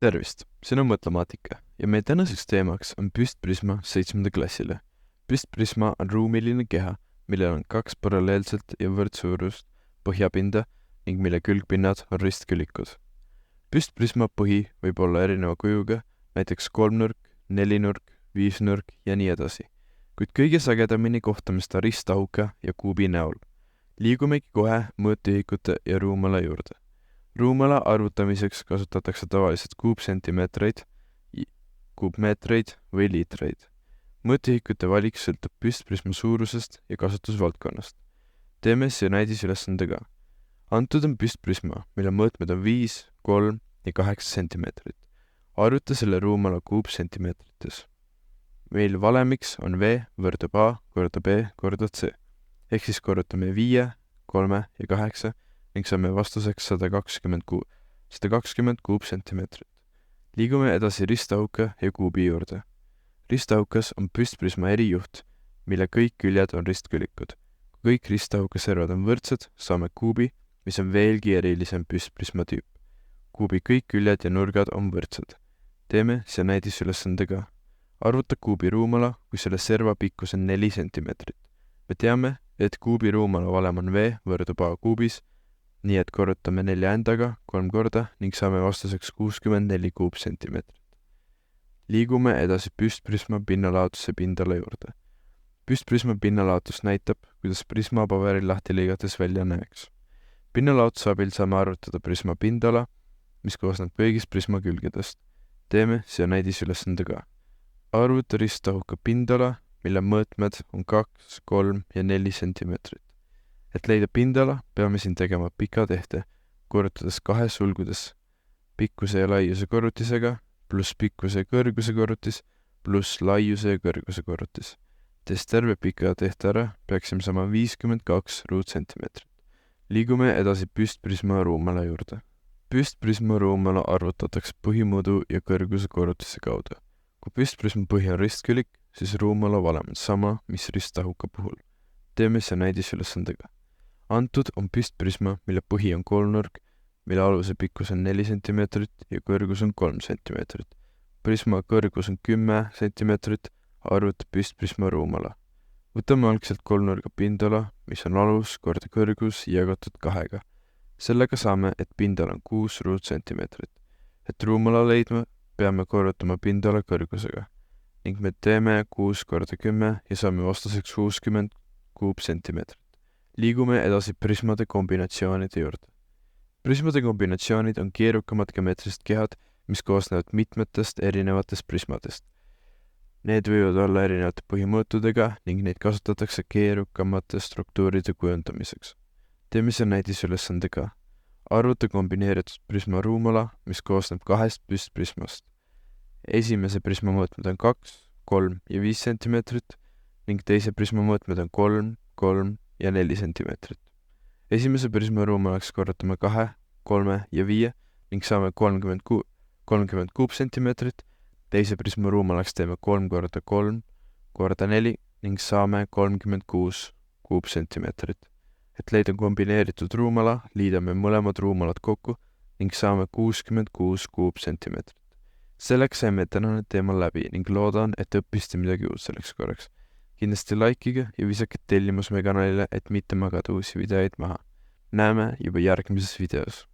Tervist, siin on Mõtlemaatika ja meie tänaseks teemaks on püstprisma 7. klassile. Püstprisma on ruumiline keha, millel on 2 paralleelselt ja võrdsuurust põhjapinda ning mille külgpinnad on ristkülikud. Püstprisma põhi võib olla erineva kujuga, näiteks kolmnurk, nelinurk, viisnurk ja nii edasi, kuid kõige sagedamini kohtame seda ristahuka ja kuubi näol. Liigumegi kohe mõõtühikute ja ruumala juurde. Ruumala arvutamiseks kasutatakse tavaliselt kuupsentimeetreid, kuupmeetreid või liitreid. Mõõtühikute valik sõltub püstprisma suurusest ja kasutusvaldkonnast. Teeme see näidisülesandega. Antud on püstprisma, mille mõõtmed on 5, 3 ja 8 sentimeetrit. Arvuta selle ruumala kuupsentimeetrites. Meil valemiks on V võrdub A korda B korda C. Ehk siis korrutame 5, 3 ja 8 ning saame vastuseks 120 kuupsentimeetrit. Liigume edasi ristahuka ja kuubi juurde. Ristahukas on püstprisma erijuht, mille kõik küljed on ristkülikud. Kui kõik ristahuka servad on võrdsed, saame kuubi, mis on veelgi erilisem püstprisma tüüp. Kuubi kõik küljed ja nurgad on võrdsed. Teeme see näidisülesandega. Arvuta kuubi ruumala, kui selle serva pikkus on 4 sentimeetrit. Me teame, et kuubi ruumala valem on V võrdub A kuubis, nii et korrutame 4 endaga 3 korda ning saame vastuseks 64 kuupsentimeetrit. Liigume edasi püstprisma pinnalaotuse pindala juurde. Püstprisma pinnalaotus näitab, kuidas prisma paberil lahti lõigates välja näeks. Pinnalaotuse abil saame arvutada prisma pindala, mis koosneb kõigist prisma külgedest. Teeme see näidisülesandega. Arvuta ristahuka pindala, mille mõõtmed on 2, 3 ja 4 sentimeetrit. Et leida pindala, peame siin tegema pika tehte, korrutades 2 sulgudes pikkuse ja laiuse korrutisega, pluss pikkuse ja kõrguse korrutis, pluss laiuse ja kõrguse korrutis. Tehes terve pika tehte ära, peaksime saama 52 ruutsentimeetrit. Liigume edasi püstprisma ruumala juurde. Püstprisma ruumala arvutatakse põhimõõdu ja kõrguse korrutise kaudu. Kui püstprisma põhi on ristkülik, siis ruumala valem on sama, mis ristahuka puhul. Teeme see näidisülesandega. Antud on püstprisma, mille põhi on kolmnurk, mille aluse pikkus on 4 sentimeetrit ja kõrgus on 3 sentimeetrit. Prisma kõrgus on 10 sentimeetrit, arvuta püstprisma ruumala. Võtame algselt kolmnurga pindala, mis on alus korda kõrgus jagatud 2. Sellega saame, et pindal on 6 ruutsentimeetrit. Et ruumala leidma, peame korrutama pindala kõrgusega ning me teeme 6 korda 10 ja saame vastuseks 60 kuupsentimeetrit. Liigume edasi prismade kombinatsioonide juurde. Prismade kombinatsioonid on keerukamad geomeetrilised kehad, mis koosnevad mitmetest erinevatest prismadest. Need võivad olla erinevate põhimõõtudega ning neid kasutatakse keerukamate struktuuride kujundamiseks. Teeme see näidisülesandega. Arvuta kombineeritud prisma ruumala, mis koosneb 2 püstprismast. Esimese prisma mõõtmed on 2, 3 ja 5 sentimeetrit ning teise prisma mõõtmed on 3, 3 ja 4 sentimeetrit. Esimese prisma ruumalaks korrutame 2, 3 ja 5 ning saame 30 kuupsentimeetrit. Teise prisma ruumalaks teeme 3 korda 3 korda 4 ning saame 36 kuupsentimeetrit. Et leida kombineeritud ruumala, liidame mõlemad ruumalad kokku ning saame 66 kuupsentimeetrit. Selleks saime tänane teema läbi ning loodan, et õppiste midagi uut selleks korraks. Kindlasti likeige ja visake tellimus meie kanalile, et mitte magada uusi videoid maha. Näeme juba järgmises videos.